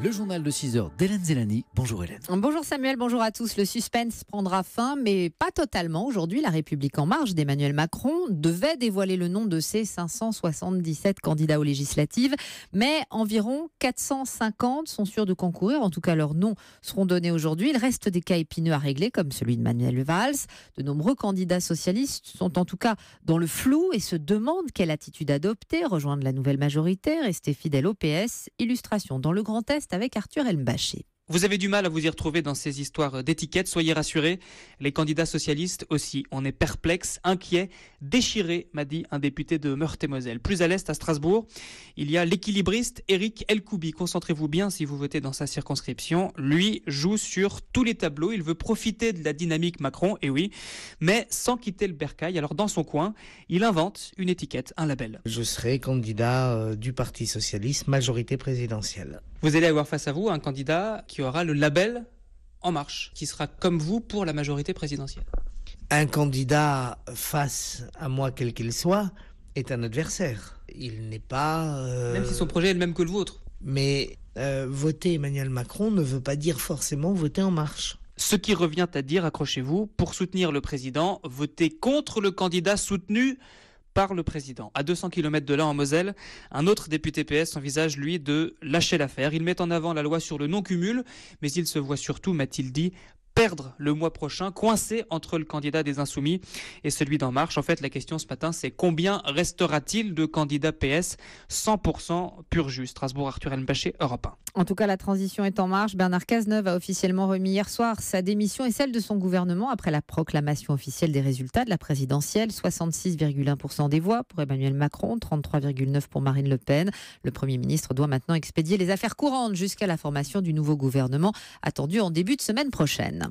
Le journal de 6h d'Hélène Zélani. Bonjour Hélène. Bonjour Samuel, bonjour à tous. Le suspense prendra fin, mais pas totalement. Aujourd'hui, la République en marche d'Emmanuel Macron devait dévoiler le nom de ses 577 candidats aux législatives, mais environ 450 sont sûrs de concourir. En tout cas, leurs noms seront donnés aujourd'hui. Il reste des cas épineux à régler, comme celui de Manuel Valls. De nombreux candidats socialistes sont en tout cas dans le flou et se demandent quelle attitude adopter, rejoindre la nouvelle majorité, rester fidèle au PS. Illustration dans le Grand Est avec Arthur Elmbaché. Vous avez du mal à vous y retrouver dans ces histoires d'étiquettes, soyez rassurés, les candidats socialistes aussi. On est perplexes, inquiets, déchirés, m'a dit un député de Meurthe-et-Moselle. Plus à l'est, à Strasbourg, il y a l'équilibriste Éric Elkoubi. Concentrez-vous bien si vous votez dans sa circonscription. Lui joue sur tous les tableaux, il veut profiter de la dynamique Macron, et oui, mais sans quitter le bercail. Alors dans son coin, il invente une étiquette, un label. Je serai candidat du Parti Socialiste, majorité présidentielle. Vous allez avoir face à vous un candidat qui aura le label En Marche, qui sera comme vous pour la majorité présidentielle. Un candidat face à moi, quel qu'il soit, est un adversaire. Il n'est pas... Même si son projet est le même que le vôtre. Mais voter Emmanuel Macron ne veut pas dire forcément voter En Marche. Ce qui revient à dire, accrochez-vous, pour soutenir le président, votez contre le candidat soutenu par le président. À 200 km de là, en Moselle, un autre député PS envisage, lui, de lâcher l'affaire. Il met en avant la loi sur le non-cumul, mais il se voit surtout, m'a-t-il dit, perdre le mois prochain, coincé entre le candidat des Insoumis et celui d'En Marche. En fait, la question ce matin, c'est combien restera-t-il de candidats PS 100% pur jus? Strasbourg, Arthur Elmbaché, Europe 1. En tout cas, la transition est en marche. Bernard Cazeneuve a officiellement remis hier soir sa démission et celle de son gouvernement après la proclamation officielle des résultats de la présidentielle. 66,1% des voix pour Emmanuel Macron, 33,9% pour Marine Le Pen. Le Premier ministre doit maintenant expédier les affaires courantes jusqu'à la formation du nouveau gouvernement attendu en début de semaine prochaine.